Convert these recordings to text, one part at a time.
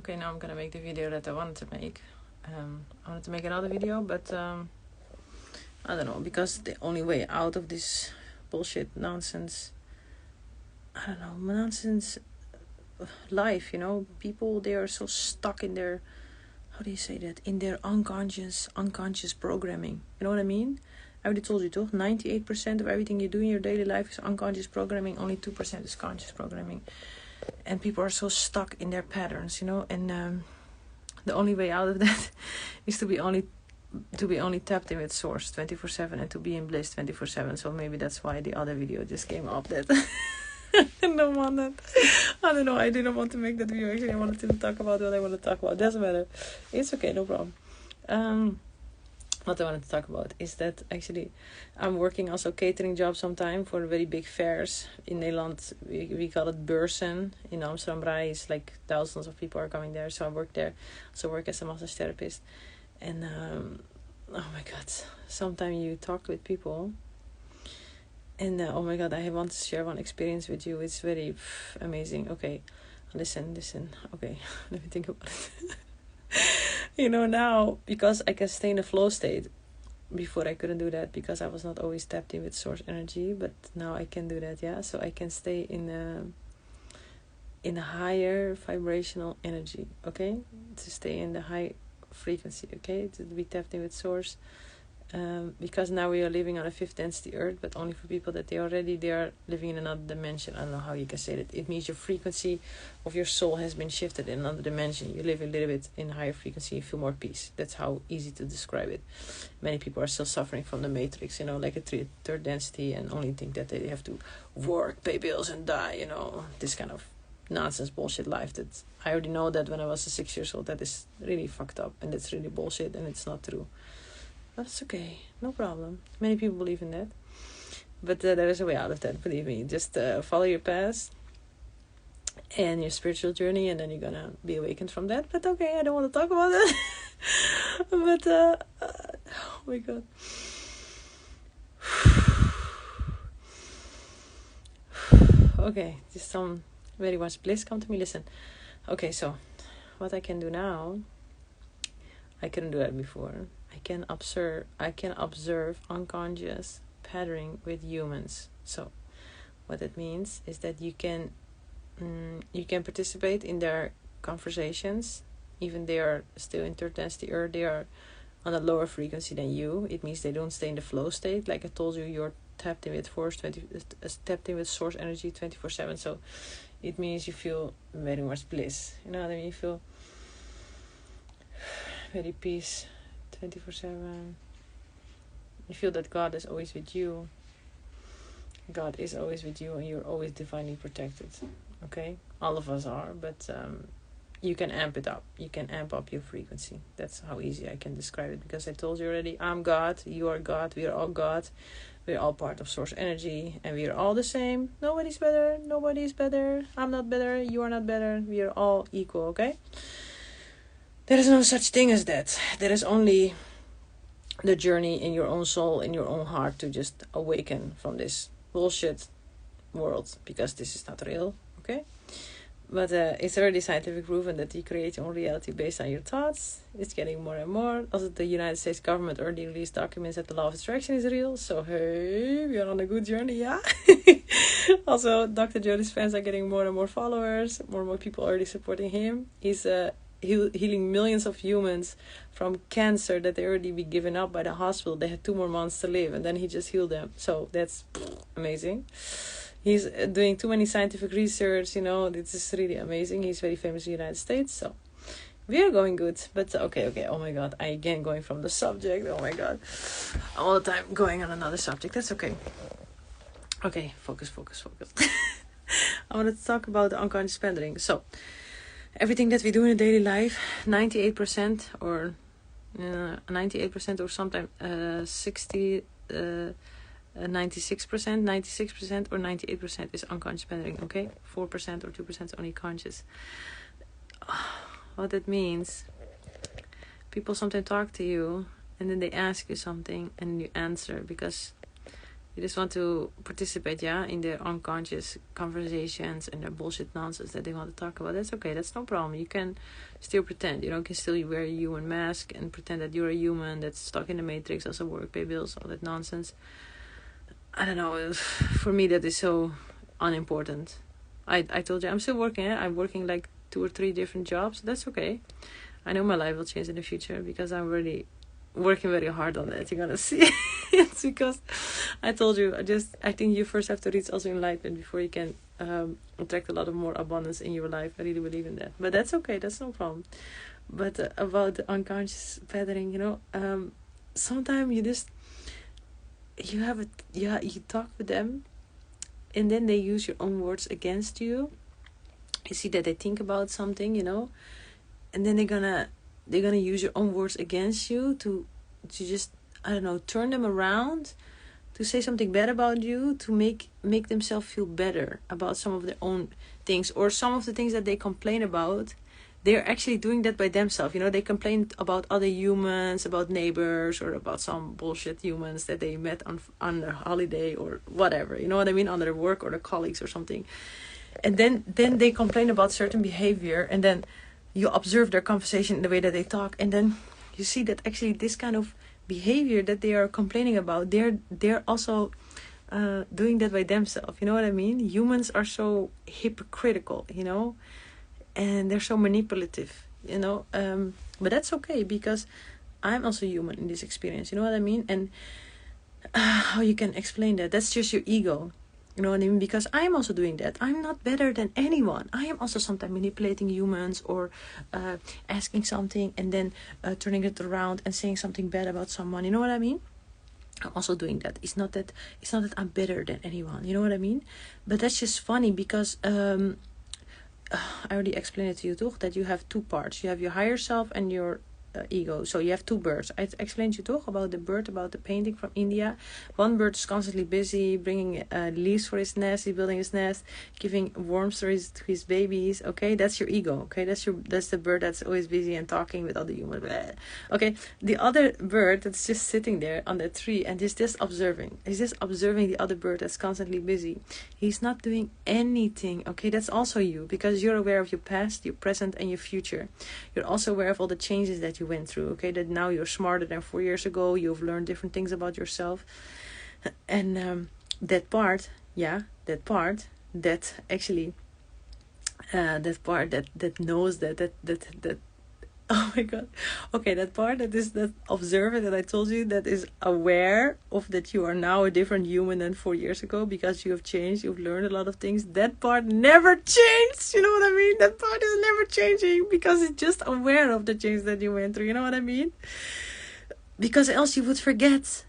okay, now I'm gonna make the video that I wanted to make. I wanted to make another video, but I don't know, because the only way out of this bullshit nonsense, nonsense life, people, they are so stuck in their, how do you say that, in their unconscious programming. You know what I mean? I already told you, too, 98% of everything you do in your daily life is unconscious programming, only 2% is conscious programming. And people are so stuck in their patterns, and the only way out of that is to be only tapped in with source 24/7 and to be in bliss 24/7. So maybe that's why the other video just came up that I don't want that. I don't know, I didn't want to make that video. Actually, I wanted to talk about what I want to talk about. Doesn't matter, it's okay, no problem. What I wanted to talk about is that actually I'm working also catering job sometime for very big fairs in Nederland. We call it beurzen. In Amsterdam Rai, it's like thousands of people are coming there. So I work there. So I work as a massage therapist. And oh my god, sometimes you talk with people. And oh my god, I want to share one experience with you. It's very amazing. Okay, listen. Okay, let me think about it. Now, because I can stay in a flow state. Before I couldn't do that because I was not always tapped in with source energy, but now I can do that, yeah. So I can stay in a higher vibrational energy, okay? To stay in the high frequency, okay? To be tapped in with source. Because now we are living on a fifth density earth, but only for people that they are living in another dimension. I don't know how you can say that. It means your frequency of your soul has been shifted in another dimension. You live a little bit in higher frequency, you feel more peace. That's how easy to describe it. Many people are still suffering from the matrix, like a third density, and only think that they have to work, pay bills and die, this kind of nonsense bullshit life that I already know that when I was 6 years old. That is really fucked up, and that's really bullshit, and it's not true. But it's okay, no problem. Many people believe in that. But there is a way out of that, believe me. Just follow your path and your spiritual journey, and then you're gonna be awakened from that. But okay, I don't want to talk about that. But, oh my god. Okay, just some very much bliss. Come to me, listen. Okay, so what I can do now, I couldn't do that before. I can observe unconscious patterning with humans. So what that means is that you can participate in their conversations, even they are still in third density, or they are on a lower frequency than you. It means they don't stay in the flow state. Like I told you, you're tapped in with tapped in with source energy 24/7. So it means you feel very much bliss. You know what I mean? You feel very peace 24/7. You feel that God is always with you. God is always with you, and you're always divinely protected. Okay? All of us are, but you can amp it up. You can amp up your frequency. That's how easy I can describe it, because I told you already, I'm God, you are God, we are all God. We're all part of source energy, and we are all the same. Nobody's better, nobody is better. I'm not better, you are not better. We are all equal, okay? There is no such thing as that. There is only the journey in your own soul, in your own heart, to just awaken from this bullshit world, because this is not real, okay? But it's already scientific proven that you create your own reality based on your thoughts. It's getting more and more. Also, the United States government already released documents that the law of attraction is real. So, hey, we are on a good journey, yeah? Also, Dr. Joe Dispenza are getting more and more followers. More and more people already supporting him. He's healing millions of humans from cancer that they already be given up by the hospital. They had 2 more months to live, and then he just healed them. So, that's amazing. He's doing too many scientific research, this is really amazing. He's very famous in the United States, so we are going good. But okay, oh my god, I again going from the subject, oh my god. All the time going on another subject, that's okay. Okay, focus. I wanted to talk about the unconscious pattern. So, everything that we do in a daily life, 98% or 98% or sometimes 60... 96% or 98% is unconscious pattern, okay? 4% or 2% is only conscious. What that means, people sometimes talk to you and then they ask you something and you answer because You just want to participate, in the unconscious conversations and the bullshit nonsense that they want to talk about. That's okay. That's no problem. You can still pretend. You can still wear a human mask and pretend that you're a human that's stuck in the matrix, also work, pay bills, all that nonsense. I don't know. For me, that is so unimportant. I told you I'm still working. I'm working like 2 or 3 different jobs. That's okay. I know my life will change in the future because I'm really working very hard on that. You're gonna see. It's because I told you, I think you first have to reach also enlightenment before you can attract a lot of more abundance in your life. I really believe in that. But that's okay. That's no problem. But about the unconscious patterning, sometimes you talk with them, and then they use your own words against you. You see that they think about something, and then they're gonna use your own words against you to just, I don't know, turn them around, to say something bad about you, to make themselves feel better about some of their own things, or some of the things that they complain about. They're actually doing that by themselves. They complain about other humans, about neighbors, or about some bullshit humans that they met on their holiday or whatever. You know what I mean? On their work or their colleagues or something. And then they complain about certain behavior, and then you observe their conversation, the way that they talk, and then you see that actually this kind of behavior that they are complaining about, they're also doing that by themselves. You know what I mean? Humans are so hypocritical, and they're so manipulative, but that's okay, because I'm also human in this experience. You know what I mean? And how you can explain that? That's just your ego. You know what I mean? Because I'm also doing that. I'm not better than anyone. I am also sometimes manipulating humans, or asking something and then turning it around and saying something bad about someone. You know what I mean? I'm also doing that. It's not that I'm better than anyone. You know what I mean? But that's just funny because I already explained it to you, toch? That you have 2 parts. You have your higher self and your ego. So you have 2 birds. I explained to you, toch, about the bird, about the painting from India. One bird is constantly busy bringing leaves for his nest. He's building his nest, giving worms to his babies. Okay, that's your ego. Okay, that's the bird that's always busy and talking with other humans. Okay, the other bird that's just sitting there on the tree and is just observing. He's just observing the other bird that's constantly busy. He's not doing anything. Okay, that's also you, because you're aware of your past, your present, and your future. You're also aware of all the changes that you went through. Okay, that now you're smarter than 4 years ago. You've learned different things about yourself, and that part that actually that part that knows that oh my god, okay, that part that is that observer that I told you, that is aware of that you are now a different human than 4 years ago, because you have changed, you've learned a lot of things. That part never changed. You know what I mean? That part is never changing, because it's just aware of the change that you went through. You know what I mean? Because else you would forget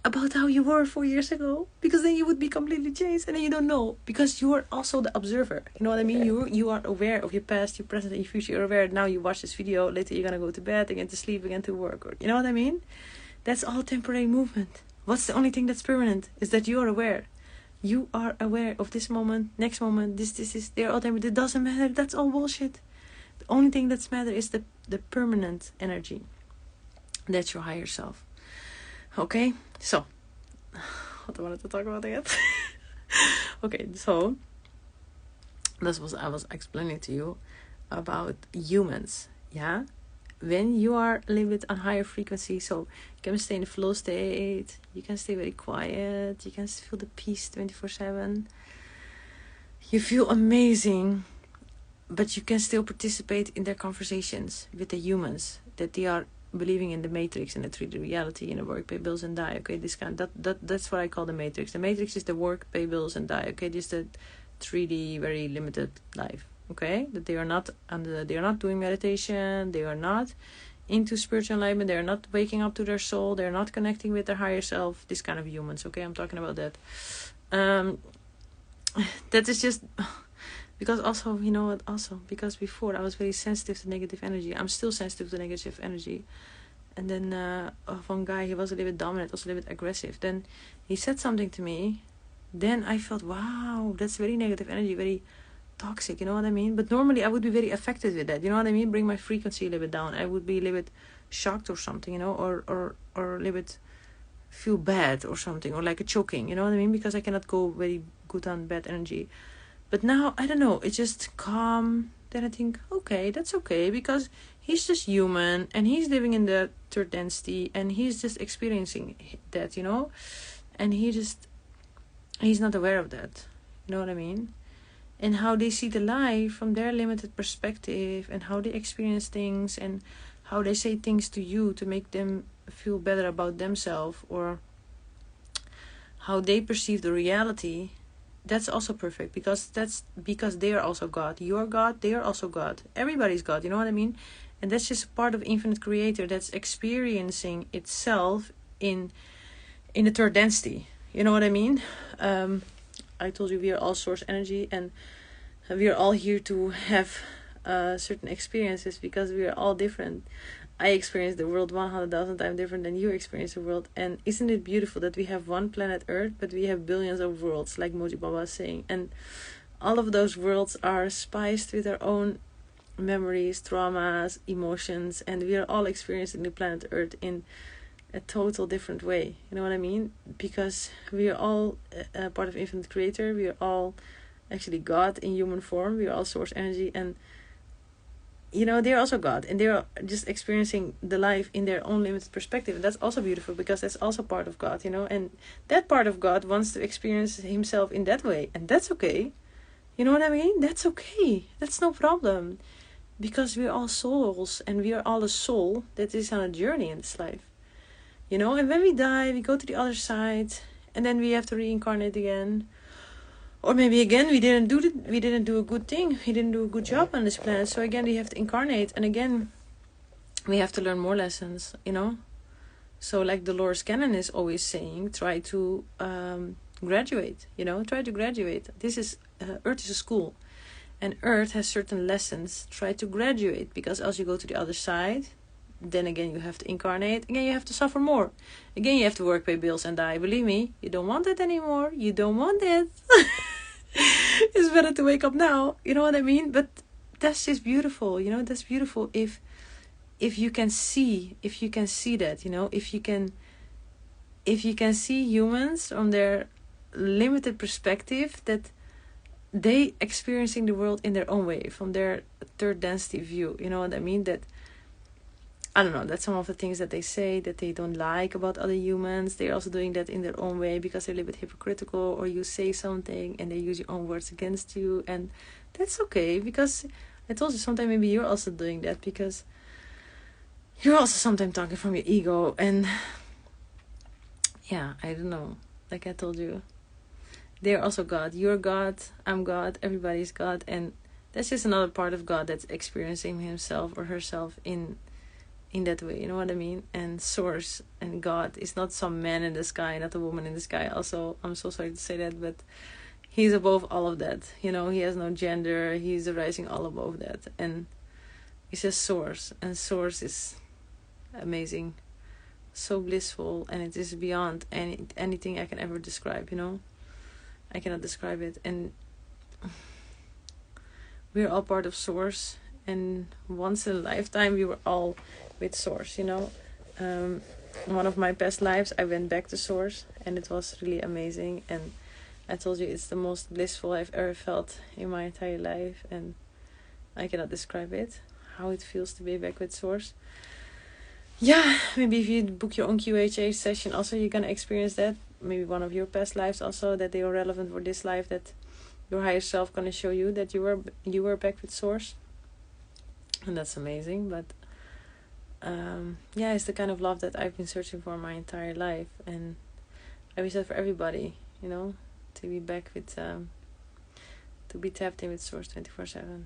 about how you were 4 years ago, because then you would be completely changed, and then you don't know, because you are also the observer. You know what I mean? You are aware of your past, your present, and your future. You're aware. Now you watch this video, later you're gonna go to bed, again to sleep, again to work, or you know what I mean? That's all temporary movement. What's the only thing that's permanent is that you are aware. You are aware of this moment, next moment, this is, they're all temporary. It doesn't matter. That's all bullshit. The only thing that's matter is the permanent energy. That's your higher self. Okay, so what I wanted to talk about again. Okay, so this was, I was explaining to you about humans. Yeah, when you are a little bit on higher frequency, so you can stay in the flow state, you can stay very quiet, you can feel the peace 24/7. You feel amazing, but you can still participate in their conversations with the humans, that they are believing in the matrix, in the 3D reality, in the work, pay bills and die. Okay, this kind that's what I call the matrix. The matrix is the work, pay bills and die. Okay, this is the 3D very limited life. Okay, that they are not doing meditation, they are not into spiritual enlightenment, they are not waking up to their soul, they are not connecting with their higher self. This kind of humans. Okay, I'm talking about that. That is just because also, you know what, also because before I was very sensitive to negative energy. I'm still sensitive to negative energy. And then one guy, he was a little bit dominant, also a little bit aggressive. Then he said something to me. Then I felt, wow, that's very negative energy, very toxic, you know what I mean? But normally I would be very affected with that, you know what I mean? Bring my frequency a little bit down. I would be a little bit shocked or something, you know, or a little bit feel bad or something, or like a choking, you know what I mean? Because I cannot go very good on bad energy. But now, I don't know, it's just calm. Then I think, okay, that's okay, because he's just human, and he's living in the third density, and he's just experiencing that, you know? And he's not aware of that. You know what I mean? And how they see the life from their limited perspective, and how they experience things, and how they say things to you to make them feel better about themselves, or how they perceive the reality. That's also perfect, because they are also God. You're God, they are also God. Everybody's God, you know what I mean? And that's just a part of infinite creator that's experiencing itself in the third density. You know what I mean? I told you we are all source energy, and we are all here to have certain experiences, because we are all different. I experience the world 100,000 times different than you experience the world. And isn't it beautiful that we have one planet Earth, but we have billions of worlds, like Moji Baba was saying. And all of those worlds are spiced with our own memories, traumas, emotions. And we are all experiencing the planet Earth in a total different way. You know what I mean? Because we are all part of infinite creator. We are all actually God in human form. We are all source energy. And you know, they're also God, and they're just experiencing the life in their own limited perspective. And that's also beautiful, because that's also part of God, you know. And that part of God wants to experience himself in that way, and that's okay. You know what I mean? That's okay. That's no problem, because we're all souls, and we are all a soul that is on a journey in this life, you know. And when we die, we go to the other side, and then we have to reincarnate again. Or maybe again we didn't do a good thing. We didn't do a good job on this planet. So again we have to incarnate, and again we have to learn more lessons, you know. So like Dolores Cannon is always saying, try to graduate, you know, try to graduate. This is Earth is a school, and Earth has certain lessons. Try to graduate, because else you go to the other side. Then again you have to incarnate. Again you have to suffer more. Again you have to work, pay bills, and die. Believe me, you don't want that anymore. You don't want it. It's better to wake up now. You know what I mean? But that's just beautiful. You know, that's beautiful if you can see that, you know, if you can see humans from their limited perspective, that they experiencing the world in their own way, from their third density view. You know what I mean? That, I don't know, that's some of the things that they say that they don't like about other humans. They're also doing that in their own way, because they're a little bit hypocritical, or you say something and they use your own words against you. And that's okay, because I told you sometimes maybe you're also doing that, because you're also sometimes talking from your ego. And yeah, I don't know, like I told you, they're also God. You're God, I'm God, everybody's God. And that's just another part of God that's experiencing himself or herself in that way, you know what I mean? And source and God is not some man in the sky, not a woman in the sky. Also, I'm so sorry to say that, but he's above all of that, you know. He has no gender. He's rising all above that, and he says source, and source is amazing, so blissful, and it is beyond anything I can ever describe, you know. I cannot describe it. And we're all part of source, and once in a lifetime we were all with source, you know. One of my past lives I went back to source, and it was really amazing. And I told you, it's the most blissful I've ever felt in my entire life, and I cannot describe it, how it feels to be back with source. Yeah, maybe if you book your own QHA session also, you're gonna experience that. Maybe one of your past lives also, that they are relevant for this life, that your higher self gonna show you that you were back with source. And that's amazing. But yeah, it's the kind of love that I've been searching for my entire life, and I wish that for everybody, you know, to be back with to be tapped in with source 24/7.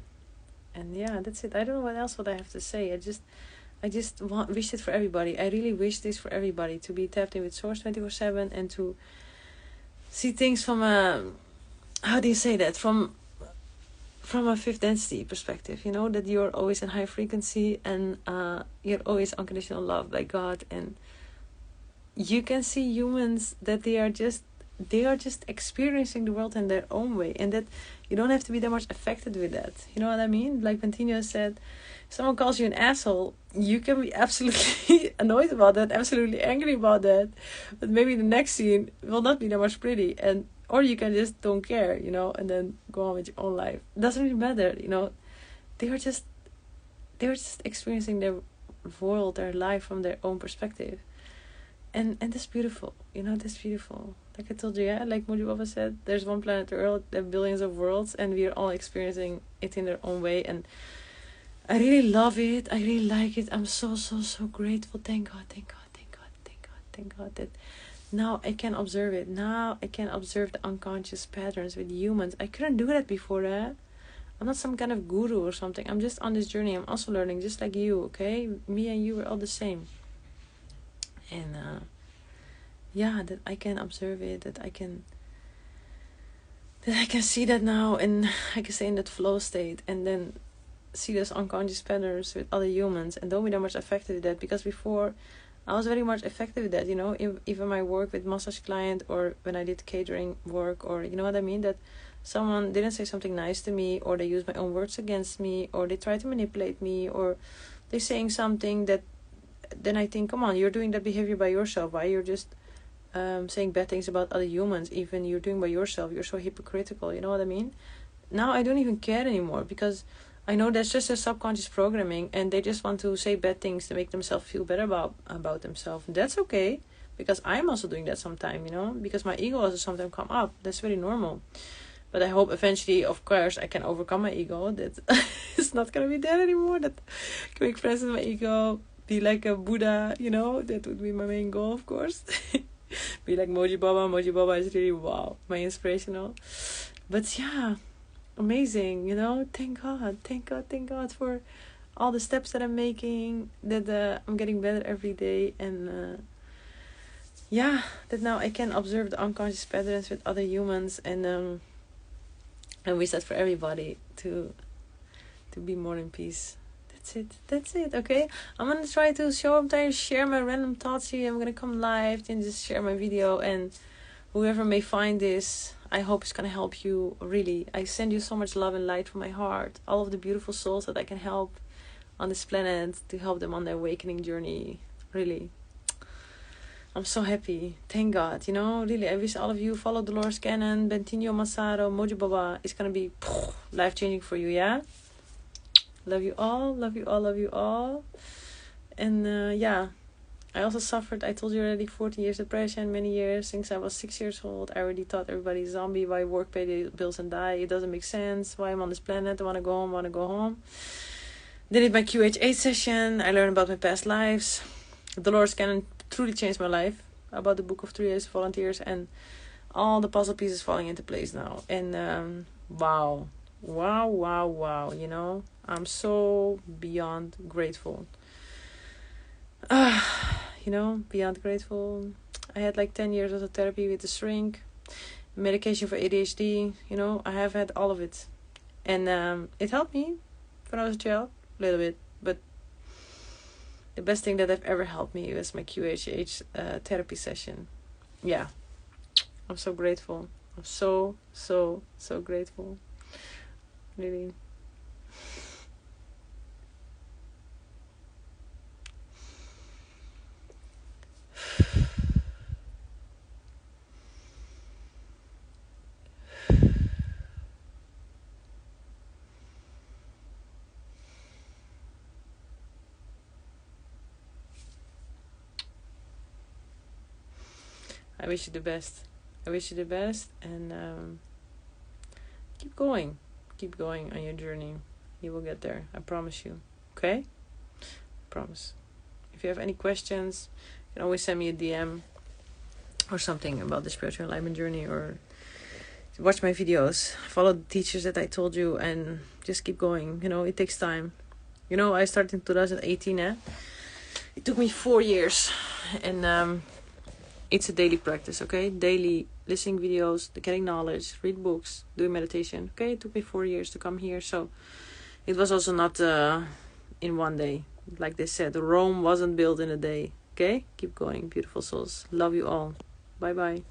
And yeah, that's it. I don't know what else I have to say. I just wish it for everybody. I really wish this for everybody, to be tapped in with source 24/7, and to see things from a, how do you say that, from a fifth density perspective, you know, that you're always in high frequency, and you're always unconditional love by God. And you can see humans that they are just experiencing the world in their own way, and that you don't have to be that much affected with that. You know what I mean? Like Bentinho said, someone calls you an asshole, you can be absolutely annoyed about that, absolutely angry about that, but maybe the next scene will not be that much pretty, and or you can just don't care, and then go on with your own life. It doesn't really matter, they were just experiencing their world, their life from their own perspective, and that's beautiful. That's beautiful. Like I told you, like Moji Baba said, there's one planet Earth, there are billions of worlds, and we are all experiencing it in their own way. And I really love it. I really like it. I'm so grateful. Thank God that now I can observe it. Now I can observe the unconscious patterns with humans. I couldn't do that before that. I'm not some kind of guru or something. I'm just on this journey. I'm also learning, just like you, okay? Me and you are all the same. And that I can observe it, that I can see that now, and I can stay in that flow state, and then see those unconscious patterns with other humans, and don't be that much affected with that. Because before, I was very much affected with that, even my work with massage client, or when I did catering work, or you know what I mean, that someone didn't say something nice to me, or they use my own words against me, or they try to manipulate me, or they're saying something that then I think, come on, you're doing that behavior by yourself. Why you're just saying bad things about other humans, even you're doing by yourself? You're so hypocritical, you know what I mean? Now I don't even care anymore, because I know that's just a subconscious programming, and they just want to say bad things to make themselves feel better about themselves. That's okay, because I'm also doing that sometimes, because my ego also sometimes come up. That's very normal. But I hope eventually, of course, I can overcome my ego. That it's not going to be there anymore. That I can make friends with my ego, be like a Buddha, that would be my main goal, of course. Be like Moji Baba. Moji Baba is really, wow, my inspirational. But yeah, amazing, thank God for all the steps that I'm making, that I'm getting better every day, and that now I can observe the unconscious patterns with other humans, and we said for everybody to be more in peace. That's it, okay? I'm gonna try to share my random thoughts here. I'm gonna come live and just share my video, and whoever may find this, I hope it's gonna help you. Really, I send you so much love and light from my heart. All of the beautiful souls that I can help on this planet, to help them on their awakening journey. Really, I'm so happy. Thank God. Really, I wish all of you follow Dolores Cannon, Bentinho Massaro, Moji Baba. It's gonna be life changing for you. Yeah. Love you all. Love you all. Love you all. And I also suffered, I told you already, 14 years depression, many years. Since I was 6 years old, I already thought everybody's a zombie. Why work, pay the bills and die? It doesn't make sense. Why I'm on this planet? I want to go home. Then did my QH8 session. I learned about my past lives. Dolores Cannon truly changed my life. About the book of 3 years volunteers, and all the puzzle pieces falling into place now. And wow. I'm so beyond grateful. Beyond grateful. I had like 10 years of therapy with the shrink, medication for ADHD. I have had all of it, and it helped me when I was in jail a little bit. But the best thing that have ever helped me was my QHH therapy session. Yeah, I'm so grateful. I'm so grateful. Really. I wish you the best. And keep going. Keep going on your journey. You will get there. I promise you. Okay? Promise. If you have any questions, you can always send me a DM or something about the spiritual enlightenment journey, or watch my videos. Follow the teachers that I told you, and just keep going. It takes time. I started in 2018. It took me 4 years. And it's a daily practice, okay? Daily listening videos, getting knowledge, read books, doing meditation. Okay, it took me 4 years to come here. So it was also not in one day. Like they said, Rome wasn't built in a day. Okay? Keep going, beautiful souls. Love you all. Bye-bye.